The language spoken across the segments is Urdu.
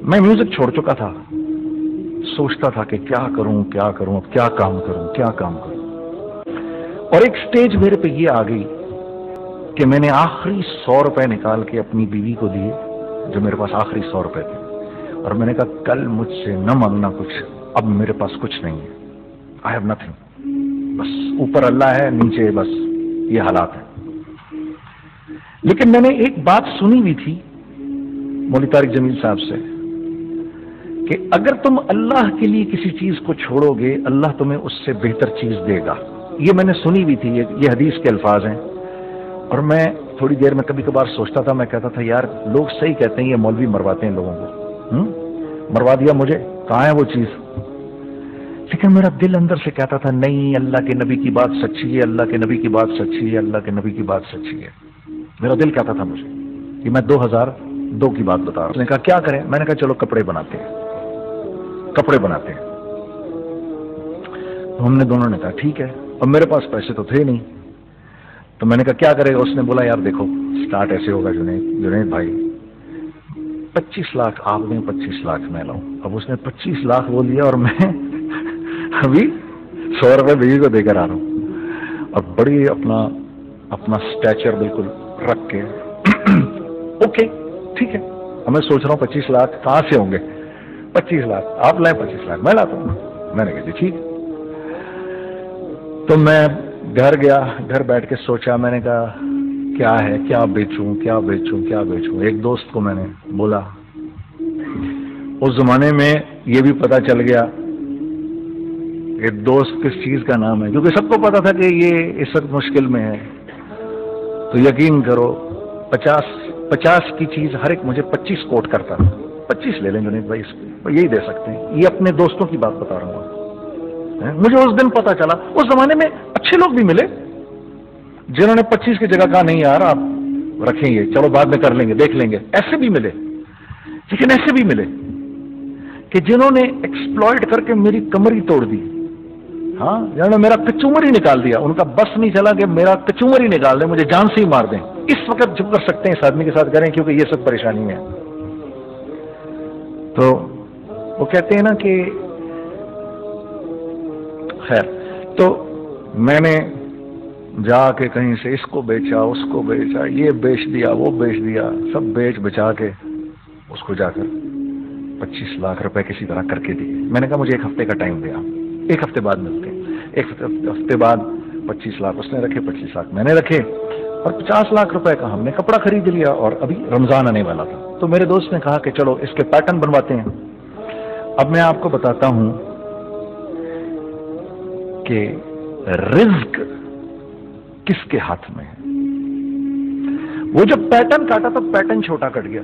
میں میوزک چھوڑ چکا تھا، سوچتا تھا کہ کیا کروں کیا کروں، اب کیا کام کروں کیا کام کروں. اور ایک سٹیج میرے پہ یہ آ گئی کہ میں نے آخری 100 روپے نکال کے اپنی بیوی کو دیے، جو میرے پاس آخری 100 روپے تھے، اور میں نے کہا کل مجھ سے نہ مانگنا کچھ، اب میرے پاس کچھ نہیں ہے، آئی ہیو نتھنگ، بس اوپر اللہ ہے نیچے بس یہ حالات ہیں. لیکن میں نے ایک بات سنی ہوئی تھی مولوی طارق جمیل صاحب سے کہ اگر تم اللہ کے لیے کسی چیز کو چھوڑو گے اللہ تمہیں اس سے بہتر چیز دے گا. یہ میں نے سنی ہوئی تھی، یہ حدیث کے الفاظ ہیں. اور میں تھوڑی دیر میں کبھی کبھار سوچتا تھا، میں کہتا تھا یار لوگ صحیح کہتے ہیں، یہ مولوی مرواتے ہیں لوگوں کو، مروا دیا مجھے، کہاں ہے وہ چیز. لیکن میرا دل اندر سے کہتا تھا نہیں، اللہ کے نبی کی بات سچی ہے، اللہ کے نبی کی بات سچی ہے، اللہ کے نبی کی بات سچی ہے. میرا دل کہتا تھا مجھے کہ میں 2002 کی بات بتا رہا ہوں. اس نے کہا کیا کریں؟ میں نے کہا چلو کپڑے بناتے ہیں، کپڑے بناتے ہیں. تو ہم نے دونوں نے کہا ٹھیک ہے. اب میرے پاس پیسے تو تھے نہیں، تو میں نے کہا کیا کرے گا؟ اس نے بولا یار دیکھو سٹارٹ ایسے ہوگا جنید بھائی، 25 لاکھ آپ دیں، 25 لاکھ میں لاؤں. اب اس نے 25 لاکھ وہ لیا اور میں ابھی 100 روپے بیوی کو دے کر آ رہا ہوں، اور بڑی اپنا سٹیچر بالکل رکھ کے اوکے ٹھیک ہے. اب میں سوچ رہا ہوں 25 لاکھ کہاں سے ہوں گے؟ 25 لاکھ آپ لائیں، 25 لاکھ میں لاتا ہوں. میں نے کہا جی ٹھیک. تو میں گھر گیا، گھر بیٹھ کے سوچا، میں نے کہا کیا ہے، کیا بیچوں کیا بیچوں کیا بیچوں. ایک دوست کو میں نے بولا، اس زمانے میں یہ بھی پتا چل گیا کہ دوست کس چیز کا نام ہے، کیونکہ سب کو پتا تھا کہ یہ اس وقت مشکل میں ہے. تو یقین کرو 50 کی چیز ہر ایک مجھے 25 کوٹ کرتا تھا. 25 لے لیں جنید بھائی، اس کو یہی دے سکتے ہیں. یہ اپنے دوستوں کی بات بتا رہا ہوں. مجھے اس دن پتا چلا، اس زمانے میں اچھے لوگ بھی ملے جنہوں نے 25 کی جگہ کہا نہیں یار آپ رکھیں گے، چلو بعد میں کر لیں گے دیکھ لیں گے. ایسے بھی ملے، لیکن ایسے بھی ملے کہ جنہوں نے ایکسپلائٹ کر کے میری کمر ہی توڑ دی. ہاں جنہوں نے میرا کچومر ہی نکال دیا. ان کا بس نہیں چلا کہ میرا کچومر ہی نکال دیں، مجھے جان سے ہی مار دیں. اس وقت جو کر سکتے ہیں اس آدمی کے ساتھ کریں، کیونکہ یہ سب پریشانی ہے. تو وہ کہتے ہیں نا کہ خیر، تو میں نے جا کے کہیں سے اس کو بیچا اس کو بیچا، یہ بیچ دیا وہ بیچ دیا، سب بیچ بچا کے اس کو جا کر 25 لاکھ روپے کسی طرح کر کے دیے. میں نے کہا مجھے 1 ہفتے کا ٹائم دیا، 1 ہفتے بعد ملتے ہیں. 1 ہفتے بعد 25 لاکھ اس نے رکھے، 25 لاکھ میں نے رکھے، اور 50 لاکھ روپے کا ہم نے کپڑا خرید لیا. اور ابھی رمضان آنے والا تھا، تو میرے دوست نے کہا کہ چلو اس کے پیٹرن بنواتے ہیں. اب میں آپ کو بتاتا ہوں کہ رزق کس کے ہاتھ میں ہے. وہ جب پیٹرن کاٹا تو پیٹرن چھوٹا کٹ گیا،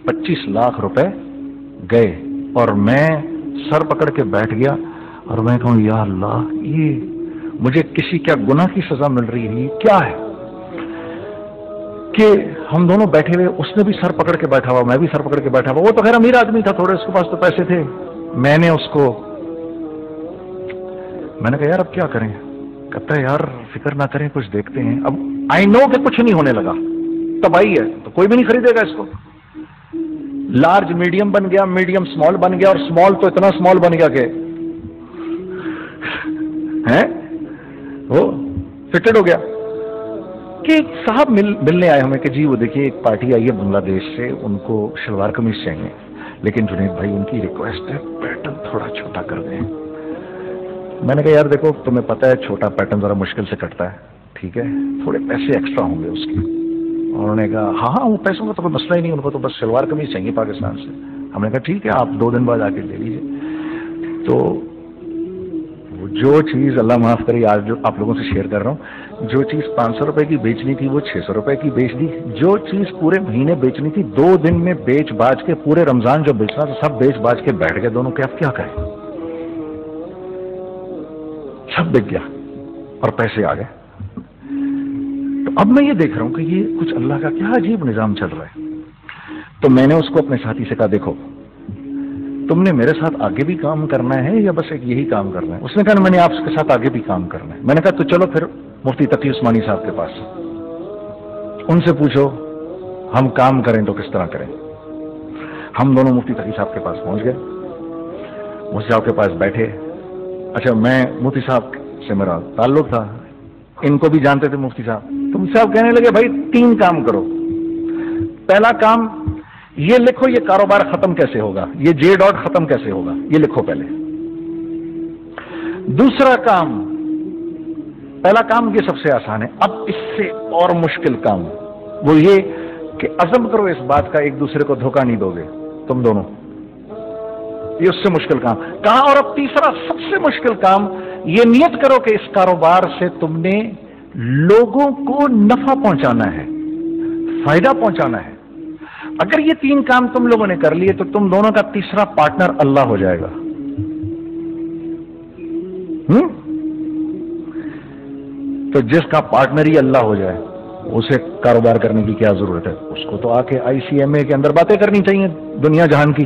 25 لاکھ روپے گئے، اور میں سر پکڑ کے بیٹھ گیا اور میں کہوں یا اللہ یہ مجھے کسی کیا گناہ کی سزا مل رہی ہے، کیا ہے کہ ہم دونوں بیٹھے ہوئے، اس نے بھی سر پکڑ کے بیٹھا ہوا، میں بھی سر پکڑ کے بیٹھا ہوا. وہ تو خیر امیر آدمی تھا تھوڑے، اس کے پاس تو پیسے تھے. میں نے اس کو میں نے کہا یار اب کیا کریں؟ کہتا ہے یار فکر نہ کریں کچھ دیکھتے ہیں. اب آئی نو کہ کچھ نہیں ہونے لگا، تباہی ہے تو کوئی بھی نہیں خریدے گا اس کو. لارج میڈیم بن گیا، میڈیم سمال بن گیا، اور سمال تو اتنا سمال بن گیا کہ وہ فٹڈ ہو گیا. کہ ایک صاحب ملنے آئے ہمیں کہ جی وہ دیکھیے ایک پارٹی آئی ہے بنگلہ دیش سے، ان کو شلوار قمیض چاہیے، لیکن جنید بھائی ان کی ریکویسٹ ہے پیٹرن تھوڑا چھوٹا کر دیں. میں نے کہا یار دیکھو تمہیں پتہ ہے چھوٹا پیٹرن ذرا مشکل سے کٹتا ہے، ٹھیک ہے تھوڑے پیسے ایکسٹرا ہوں گے اس کے. انہوں نے کہا ہاں وہ پیسوں کا تو کوئی مسئلہ ہی نہیں، ان کو تو بس شلوار قمیض چاہیے پاکستان سے. ہم نے کہا ٹھیک ہے آپ 2 دن بعد آ کے لے لیجیے. تو جو چیز اللہ معاف کرے آج جو آپ لوگوں سے شیئر کر رہا ہوں، جو چیز 500 روپے کی بیچنی تھی وہ 600 روپے کی بیچ دی. جو چیز پورے مہینے بیچنی تھی 2 دن میں بیچ باج کے، پورے رمضان جو بیچنا تھا سب بیچ باج کے بیٹھ گئے دونوں. کہ اب کیا کریں، سب بک گیا اور پیسے آ گئے. تو اب میں یہ دیکھ رہا ہوں کہ یہ کچھ اللہ کا کیا عجیب نظام چل رہا ہے. تو میں نے اس کو اپنے ساتھی سے کہا دیکھو تم نے میرے ساتھ آگے بھی کام کرنا ہے یا بس ایک یہی کام کرنا ہے؟ اس نے کہا میں نے آپ کے ساتھ آگے بھی کام کرنا ہے. میں نے کہا تو چلو پھر مفتی تقی عثمانی صاحب کے پاس، ان سے پوچھو ہم کام کریں تو کس طرح کریں. ہم دونوں مفتی تقی صاحب کے پاس پہنچ گئے، مفتی صاحب کے پاس بیٹھے. اچھا میں مفتی صاحب سے میرا تعلق تھا، ان کو بھی جانتے تھے مفتی صاحب. تو مفتی صاحب کہنے لگے بھائی 3 کام کرو. پہلا کام یہ لکھو یہ کاروبار ختم کیسے ہوگا، یہ جے ڈاٹ ختم کیسے ہوگا، یہ لکھو پہلے. دوسرا کام، پہلا کام یہ سب سے آسان ہے، اب اس سے اور مشکل کام وہ یہ کہ عزم کرو اس بات کا ایک دوسرے کو دھوکہ نہیں دو گے تم دونوں، یہ اس سے مشکل کام کہا. اور اب تیسرا سب سے مشکل کام، یہ نیت کرو کہ اس کاروبار سے تم نے لوگوں کو نفع پہنچانا ہے، فائدہ پہنچانا ہے. اگر یہ 3 کام تم لوگوں نے کر لیے تو تم دونوں کا تیسرا پارٹنر اللہ ہو جائے گا. تو جس کا پارٹنر ہی اللہ ہو جائے اسے کاروبار کرنے کی کیا ضرورت ہے؟ اس کو تو آ کے ICMA کے اندر باتیں کرنی چاہیے دنیا جہان کی.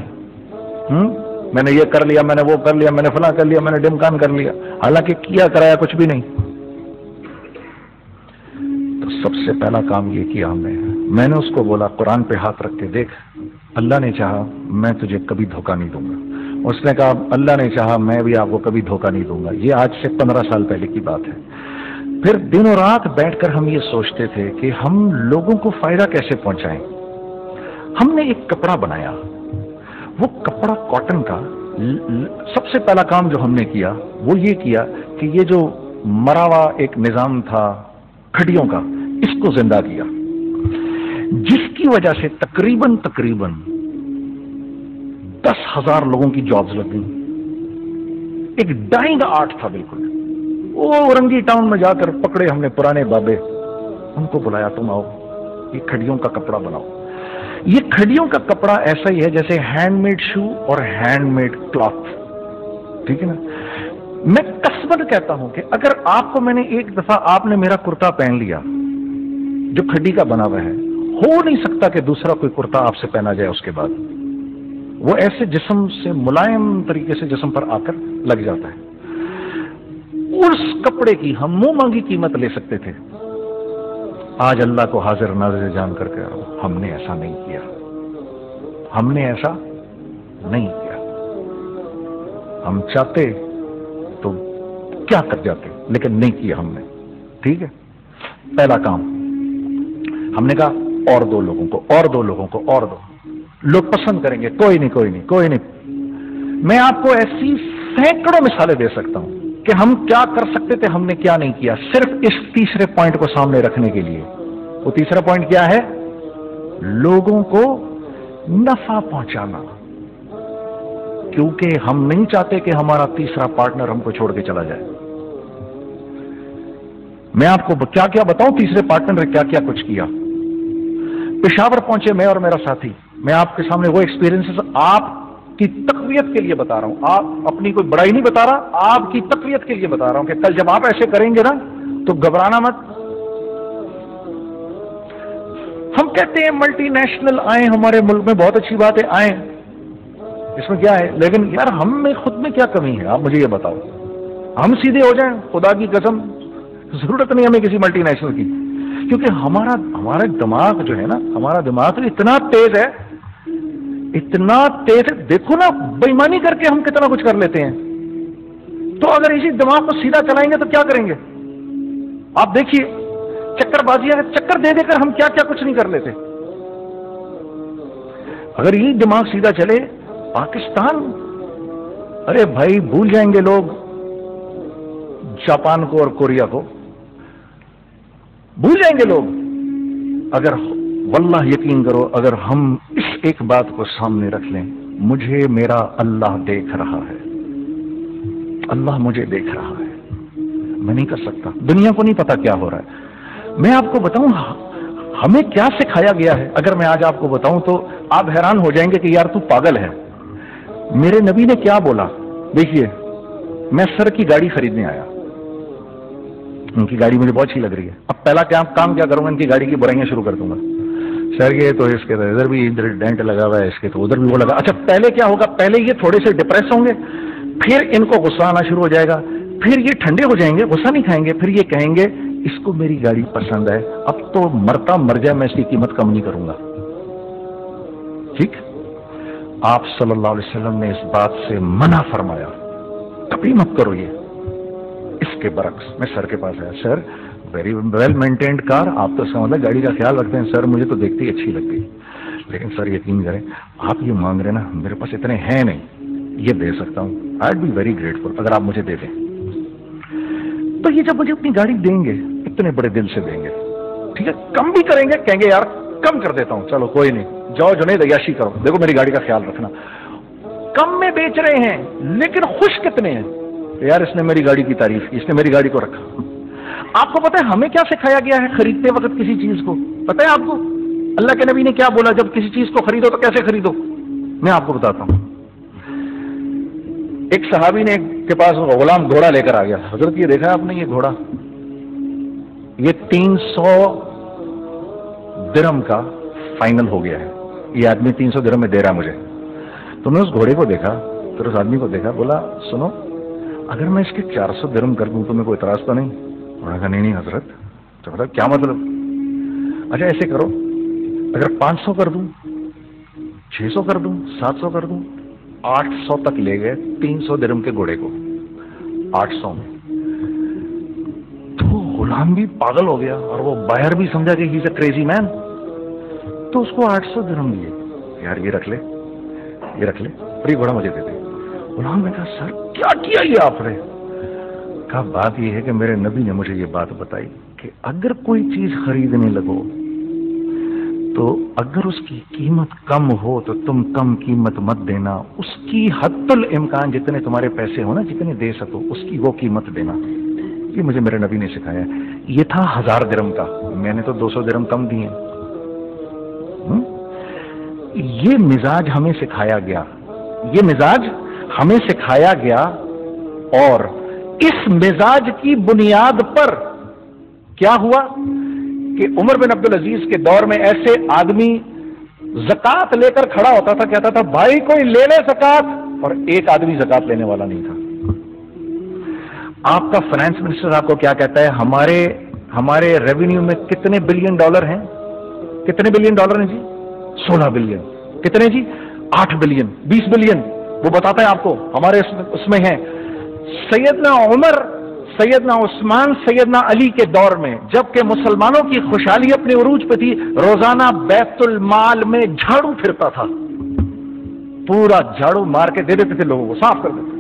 میں نے یہ کر لیا، میں نے وہ کر لیا، میں نے فلاں کر لیا، میں نے ڈمکان کر لیا، حالانکہ کیا کرایا کچھ بھی نہیں. تو سب سے پہلا کام یہ کیا ہم نے، میں نے اس کو بولا قرآن پہ ہاتھ رکھ کے دیکھ، اللہ نے چاہا میں تجھے کبھی دھوکہ نہیں دوں گا. اس نے کہا اللہ نے چاہا میں بھی آپ کو کبھی دھوکہ نہیں دوں گا. یہ آج سے 15 سال پہلے کی بات ہے. پھر دن و رات بیٹھ کر ہم یہ سوچتے تھے کہ ہم لوگوں کو فائدہ کیسے پہنچائیں. ہم نے ایک کپڑا بنایا، وہ کپڑا کاٹن کا. سب سے پہلا کام جو ہم نے کیا وہ یہ کیا کہ یہ جو مرا ہوا ایک نظام تھا کھڑیوں کا، اس کو زندہ کیا، جس کی وجہ سے تقریباً 10,000 لوگوں کی جابز لگ گئی. ایک ڈائنگ آرٹ تھا بالکل. وہ اورنگی ٹاؤن میں جا کر پکڑے ہم نے پرانے بابے، ان کو بلایا تم آؤ یہ کھڑیوں کا کپڑا بناؤ. یہ کھڑیوں کا کپڑا ایسا ہی ہے جیسے ہینڈ میڈ شو اور ہینڈ میڈ کلاتھ. ٹھیک ہے نا؟ میں قسمت کہتا ہوں کہ اگر آپ کو میں نے ایک دفعہ آپ نے میرا کرتا پہن لیا جو کھڑی کا بنا ہوا ہے، ہو نہیں سکتا کہ دوسرا کوئی کرتا آپ سے پہنا جائے اس کے بعد. وہ ایسے جسم سے ملائم طریقے سے جسم پر آ کر لگ جاتا ہے. اس کپڑے کی ہم منہ مانگی قیمت لے سکتے تھے. آج اللہ کو حاضر ناظر جان کر کے ہم نے ایسا نہیں کیا. ہم نے ایسا نہیں کیا. ہم چاہتے تو کیا کر جاتے، لیکن نہیں کیا ہم نے. ٹھیک ہے، پہلا کام ہم نے کہا اور 2 لوگوں کو، اور 2 لوگوں کو، اور 2 لوگ پسند کریں گے. کوئی نہیں کوئی نہیں کوئی نہیں. میں آپ کو ایسی سینکڑوں مثالیں دے سکتا ہوں کہ ہم کیا کر سکتے تھے، ہم نے کیا نہیں کیا، صرف اس تیسرے پوائنٹ کو سامنے رکھنے کے لیے. وہ تیسرا پوائنٹ کیا ہے؟ لوگوں کو نفع پہنچانا. کیونکہ ہم نہیں چاہتے کہ ہمارا تیسرا پارٹنر ہم کو چھوڑ کے چلا جائے. میں آپ کو کیا کیا بتاؤں تیسرے پارٹنر نے کیا کیا کچھ کیا. پشاور پہنچے میں اور میرا ساتھی. میں آپ کے سامنے وہ ایکسپیرینس آپ کی تقویت کے لیے بتا رہا ہوں، آپ اپنی کوئی بڑائی نہیں بتا رہا، آپ کی تقویت کے لیے بتا رہا ہوں کہ کل جب آپ ایسے کریں گے نا تو گھبرانا مت. ہم کہتے ہیں ملٹی نیشنل آئیں ہمارے ملک میں، بہت اچھی بات ہے آئیں، اس میں کیا ہے، لیکن یار ہم میں خود میں کیا کمی ہے آپ مجھے یہ بتاؤ. ہم سیدھے ہو جائیں، خدا کی قسم ضرورت نہیں ہمیں کسی ملٹی نیشنل کی. کیونکہ ہمارا دماغ جو ہے نا، ہمارا دماغ اتنا تیز ہے، اتنا تیز ہے. دیکھو نا بےایمانی کر کے ہم کتنا کچھ کر لیتے ہیں. تو اگر اسی دماغ کو سیدھا چلائیں گے تو کیا کریں گے آپ دیکھیے. چکر بازی ہے، چکر دے دے کر ہم کیا کیا کچھ نہیں کر لیتے. اگر یہ دماغ سیدھا چلے، پاکستان، ارے بھائی بھول جائیں گے لوگ جاپان کو اور کوریا کو، بھول جائیں گے لوگ. اگر واللہ یقین کرو، اگر ہم اس ایک بات کو سامنے رکھ لیں، مجھے میرا اللہ دیکھ رہا ہے، اللہ مجھے دیکھ رہا ہے، میں نہیں کر سکتا. دنیا کو نہیں پتا کیا ہو رہا ہے. میں آپ کو بتاؤں ہمیں کیا سکھایا گیا ہے، اگر میں آج آپ کو بتاؤں تو آپ حیران ہو جائیں گے کہ یار تو پاگل ہے. میرے نبی نے کیا بولا؟ دیکھیے، میں سر کی گاڑی خریدنے آیا، ان کی گاڑی مجھے بہت اچھی لگ رہی ہے. اب پہلا کام کیا کروں گا، ان کی گاڑی کی برائیاں شروع کر دوں گا. سر یہ تو اس کے تو ادھر بھی ڈینٹ لگا ہوا ہے، اس کے تو ادھر بھی وہ لگا. اچھا پہلے کیا ہوگا، پہلے یہ تھوڑے سے ڈپریس ہوں گے، پھر ان کو غصہ آنا شروع ہو جائے گا، پھر یہ ٹھنڈے ہو جائیں گے، غصہ نہیں کھائیں گے، پھر یہ کہیں گے اس کو میری گاڑی پسند ہے، اب تو مرتا مر جائے میں اس کی قیمت کم نہیں کروں گا. ٹھیک. آپ صلی اللہ علیہ وسلم نے اس بات سے منع فرمایا، کبھی مت کرو یہ۔ اس کے برعکس میں سر کے پاس آیا، سر ویری ویل مینٹینڈ کار، آپ تو سمجھ لیں گاڑی کا خیال رکھتے ہیں۔ سر مجھے تو دیکھتی ہی اچھی لگتی، لیکن سر یقین کریں آپ یہ مانگ رہے نا، میرے پاس اتنے ہیں نہیں، یہ دے سکتا ہوں، آئی بی ویری گریٹفل اگر آپ مجھے دے دیں۔ تو یہ جب مجھے اپنی گاڑی دیں گے اتنے بڑے دل سے دیں گے، ٹھیک ہے، کم بھی کریں گے، کہیں گے یار کم کر دیتا ہوں، چلو کوئی نہیں، جاؤ جنید عیاشی کرو، دیکھو میری گاڑی کا خیال رکھنا۔ کم میں بیچ رہے ہیں لیکن خوش کتنے ہیں، یار اس نے میری گاڑی کی تعریف کی، اس نے میری گاڑی کو رکھا۔ آپ کو پتا ہے ہمیں کیا سکھایا گیا ہے خریدتے وقت کسی چیز کو؟ پتا ہے آپ کو اللہ کے نبی نے کیا بولا جب کسی چیز کو خریدو تو کیسے خریدو؟ میں آپ کو بتاتا ہوں۔ ایک صحابی نے کے پاس غلام گھوڑا لے کر آ گیا، حضرت یہ دیکھا آپ نے یہ گھوڑا، یہ 300 درہم کا فائنل ہو گیا ہے، یہ آدمی 300 درہم میں دے رہا مجھے۔ تو میں اس گھوڑے کو دیکھا، پھر اس آدمی کو دیکھا، بولا سنو اگر میں اس کے 400 درہم کر دوں تو میں کوئی اعتراض تو نہیں؟ انہوں نے کہا نہیں حضرت۔ تو بولا کیا مطلب؟ اچھا ایسے کرو، اگر 500 کر دوں، 600 کر دوں، 700 کر دوں، 800 تک لے گئے 300 درہم کے گھوڑے کو، 800 میں۔ تو غلام بھی پاگل ہو گیا اور وہ بائر بھی سمجھا کہ ہی از اے کریزی مین، تو اس کو 800 درہم دیے، یار یہ رکھ لے، یہ رکھ لے، اور یہ گھوڑا مجھے دے دے۔ غلام نے کہا سر کیا کیا یہ آپ نے؟ کہا بات یہ ہے کہ میرے نبی نے مجھے یہ بات بتائی کہ اگر کوئی چیز خریدنے لگو تو اگر اس کی قیمت کم ہو تو تم کم قیمت مت دینا، اس کی حد الامکان جتنے تمہارے پیسے ہو نا، جتنے دے سکو اس کی وہ قیمت دینا۔ یہ مجھے میرے نبی نے سکھایا۔ یہ تھا 1000 درہم کا، میں نے تو 200 درہم کم دیے۔ یہ مزاج ہمیں سکھایا گیا، یہ مزاج ہمیں سکھایا گیا، اور اس مزاج کی بنیاد پر کیا ہوا کہ عمر بن عبدالعزیز کے دور میں ایسے آدمی زکات لے کر کھڑا ہوتا تھا، کہتا تھا بھائی کوئی لے لے زکات، اور ایک آدمی زکات لینے والا نہیں تھا۔ آپ کا فائنانس منسٹر آپ کو کیا کہتا ہے؟ ہمارے ریونیو میں کتنے بلین ڈالر ہیں؟ کتنے بلین ڈالر ہیں جی؟ 16 بلین۔ کتنے جی؟ 8 بلین، 20 بلین، وہ بتاتا ہے آپ کو ہمارے اس میں ہیں۔ سیدنا عمر، سیدنا عثمان، سیدنا علی کے دور میں جبکہ مسلمانوں کی خوشحالی اپنے عروج پہ تھی، روزانہ بیت المال میں جھاڑو پھرتا تھا، پورا جھاڑو مار کے دے دیتے تھے لوگوں کو، صاف کر دیتے۔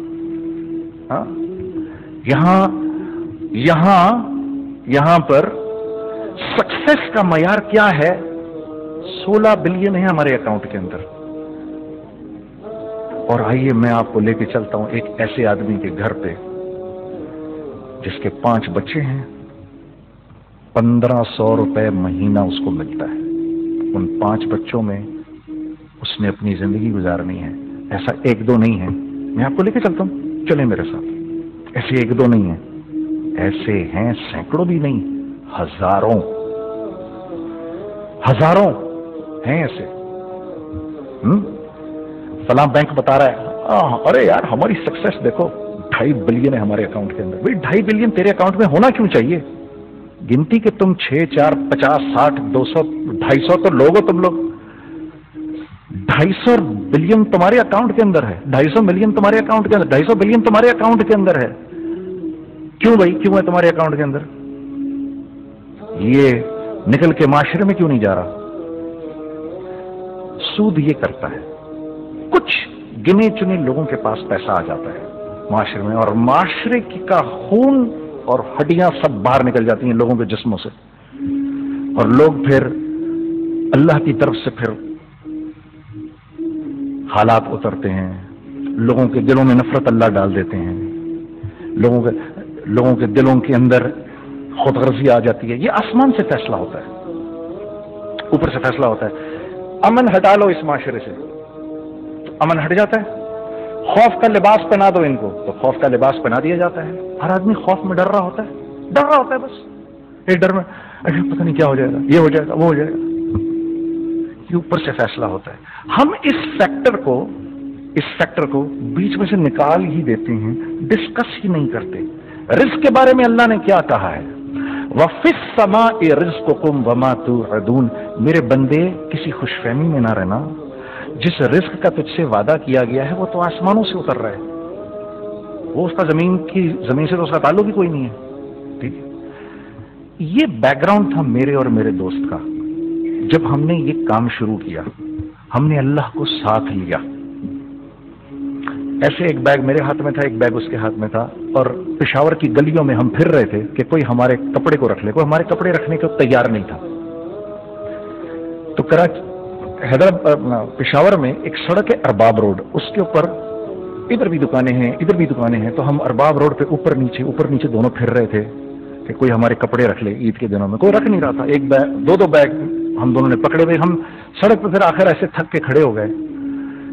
ہاں یہاں پر سکسیس کا معیار کیا ہے؟ 16 بلین ہے ہمارے اکاؤنٹ کے اندر۔ اور آئیے میں آپ کو لے کے چلتا ہوں ایک ایسے آدمی کے گھر پہ جس کے 5 بچے ہیں، 1500 روپے مہینہ اس کو ملتا ہے۔ ان 5 بچوں میں اس نے اپنی زندگی گزارنی ہے۔ ایسا 1-2 نہیں ہے، میں آپ کو لے کے چلتا ہوں، چلیں میرے ساتھ۔ ایسے 1-2 نہیں ہیں، ایسے ہیں سینکڑوں بھی نہیں، ہزاروں ہیں ایسے۔ فلاں بینک بتا رہا ہے ارے یار ہماری سکسیس دیکھو 2.5 بلین ہے ہمارے اکاؤنٹ کے اندر۔ بھائی 2.5 بلین تیرے اکاؤنٹ میں ہونا کیوں چاہیے؟ گنتی کہ تم 6 4 50 60 200 250 تو لوگ ہو تم لوگ۔ 250 بلین تمہارے اکاؤنٹ کے اندر ہے، 250 ملین تمہارے اکاؤنٹ کے اندر، 250 بلین تمہارے اکاؤنٹ کے اندر ہے۔ کیوں بھائی کیوں ہے تمہارے اکاؤنٹ کے اندر؟ یہ نکل کے معاشرے میں کیوں نہیں جا رہا؟ سود یہ کرتا ہے، کچھ گنے چنے لوگوں کے پاس پیسہ آ جاتا ہے معاشرے میں، اور معاشرے کا خون اور ہڈیاں سب باہر نکل جاتی ہیں لوگوں کے جسموں سے، اور لوگ پھر اللہ کی طرف سے پھر حالات اترتے ہیں، لوگوں کے دلوں میں نفرت اللہ ڈال دیتے ہیں، لوگوں کے دلوں کے اندر خود غرضی آ جاتی ہے۔ یہ آسمان سے فیصلہ ہوتا ہے، اوپر سے فیصلہ ہوتا ہے۔ امن ہٹا لو اس معاشرے سے تو امن ہٹ جاتا ہے، خوف کا لباس پہنا دو ان کو تو خوف کا لباس پہنا دیا جاتا ہے۔ ہر آدمی خوف میں ڈر رہا ہوتا ہے، بس ایک ڈر میں پتہ نہیں کیا ہو جائے گا، یہ ہو جائے گا، وہ ہو جائے گا۔ یہ اوپر سے فیصلہ ہوتا ہے۔ ہم اس فیکٹر کو بیچ میں سے نکال ہی دیتے ہیں، ڈسکس ہی نہیں کرتے۔ رزق کے بارے میں اللہ نے کیا کہا ہے؟ وَفِي السَّمَاءِ رِزْقُكُمْ وَمَا تُوعَدُونَ۔ میرے بندے کسی خوش فہمی میں نہ رہنا، جس رزق کا تجھ سے وعدہ کیا گیا ہے وہ تو آسمانوں سے اتر رہا ہے، وہ اس کا زمین سے تو اس کا تعلق ہی کوئی نہیں ہے. ٹھیک ہے، یہ بیک گراؤنڈ تھا میرے اور میرے دوست کا. جب ہم نے یہ کام شروع کیا، ہم نے اللہ کو ساتھ لیا. ایسے ایک بیگ میرے ہاتھ میں تھا، ایک بیگ اس کے ہاتھ میں تھا، اور پشاور کی گلیوں میں ہم پھر رہے تھے کہ کوئی ہمارے کپڑے کو رکھ لے. کوئی ہمارے کپڑے رکھنے کو تیار نہیں تھا. تو پشاور میں ایک سڑک ہے ارباب روڈ، اس کے اوپر ادھر بھی دکانیں ہیں ادھر بھی دکانیں ہیں. تو ہم ارباب روڈ پہ اوپر نیچے دونوں پھر رہے تھے کہ کوئی ہمارے کپڑے رکھ لے. عید کے دنوں میں کوئی رکھ نہیں رہا تھا. ایک بیگ دو بیگ ہم دونوں نے پکڑے ہوئے. ہم سڑک پہ پھر آخر ایسے تھک کے کھڑے ہو گئے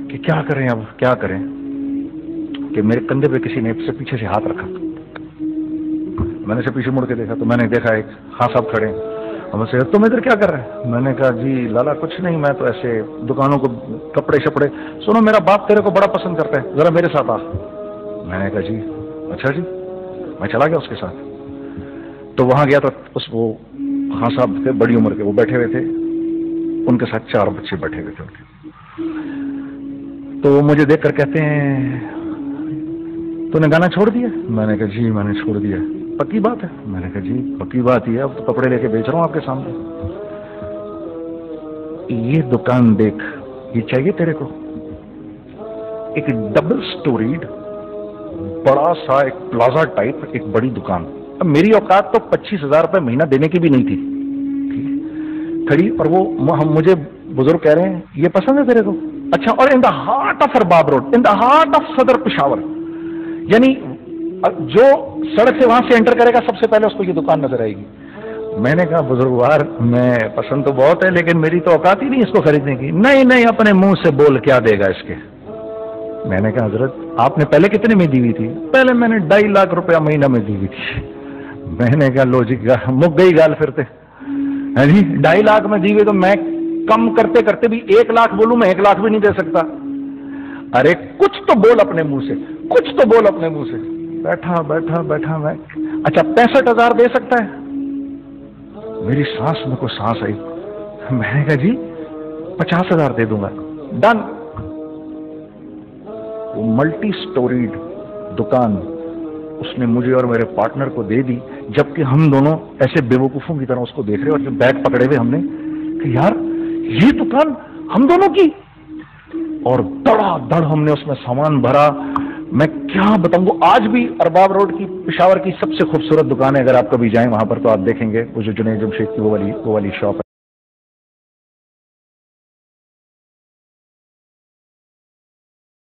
کہ کیا کریں اب کیا کریں، کہ میرے کندھے پہ کسی نے سے پیچھے سے ہاتھ رکھا. میں نے سے پیچھے مڑ کے دیکھا تو میں نے دیکھا ایک خان صاحب کھڑے ہیں. ہم سے تم ادھر کیا کر رہے ہیں؟ میں نے کہا جی لالا کچھ نہیں، میں تو ایسے دکانوں کو کپڑے شپڑے. سنو میرا باپ تیرے کو بڑا پسند کرتا ہے، ذرا میرے ساتھ آ. میں نے کہا جی اچھا جی. میں چلا گیا اس کے ساتھ. تو وہاں گیا تو وہ خان صاحب تھے بڑی عمر کے، وہ بیٹھے ہوئے تھے، ان کے ساتھ 4 بچے بیٹھے ہوئے تھے. تو وہ مجھے دیکھ کر کہتے ہیں تو نے گانا چھوڑ دیا؟ میں نے کہا جی میں نے چھوڑ دیا. پکی بات ہے؟ میں نے کہا جی پکی بات ہی ہے، اب تو کپڑے لے کے بیچ رہا ہوں آپ کے سامنے. یہ دکان دیکھ، یہ چاہیے تیرے کو؟ ایک ڈبل سٹوریڈ بڑا سا ایک پلازا ٹائپ ایک بڑی دکان. اب میری اوقات تو 25,000 روپے مہینہ دینے کی بھی نہیں تھی کھڑی. اور وہ مجھے بزرگ کہہ رہے ہیں یہ پسند ہے تیرے کو؟ اچھا. اور in the heart of Arbab road, in the heart of Saddar Peshawar, یعنی جو سڑک سے وہاں سے انٹر کرے گا سب سے پہلے اس کو یہ دکان نظر آئے گی. میں نے کہا بزرگوار میں پسند تو بہت ہے لیکن میری تو اوقات ہی نہیں اس کو خریدنے کی. نہیں اپنے منہ سے بول کیا دے گا اس کے. میں نے کہا حضرت آپ نے پہلے کتنے میں دی ہوئی تھی؟ پہلے میں نے 2.5 لاکھ روپیہ مہینہ میں دی ہوئی تھی. میں نے کہا لو جی مک گئی گال پھرتے جی. 2.5 لاکھ میں دی ہوئی تو میں کم کرتے کرتے بھی 1 لاکھ بولوں، میں 1 لاکھ بھی نہیں دے سکتا. ارے کچھ تو بول اپنے منہ سے، کچھ تو بول اپنے منہ سے. بیٹھا میں اچھا 65,000 دے سکتا ہے؟ میری سانس میں کوئی سانس آئی. میں نے کہا جی 50,000 دے دوں گا. ڈن. وہ ملٹی سٹوریڈ دکان اس نے مجھے اور میرے پارٹنر کو دے دی، جبکہ ہم دونوں ایسے بے وقوفوں کی طرح اس کو دیکھ رہے اور بیگ پکڑے ہوئے ہم نے کہ یار یہ دکان ہم دونوں کی. اور دڑا دڑ ہم نے اس میں سامان بھرا. میں کیا بتاؤں گا، آج بھی ارباب روڈ کی پشاور کی سب سے خوبصورت دکان ہے. اگر آپ کبھی جائیں وہاں پر تو آپ دیکھیں گے وہ جو جنید جمشید کی وہ والی شاپ ہے.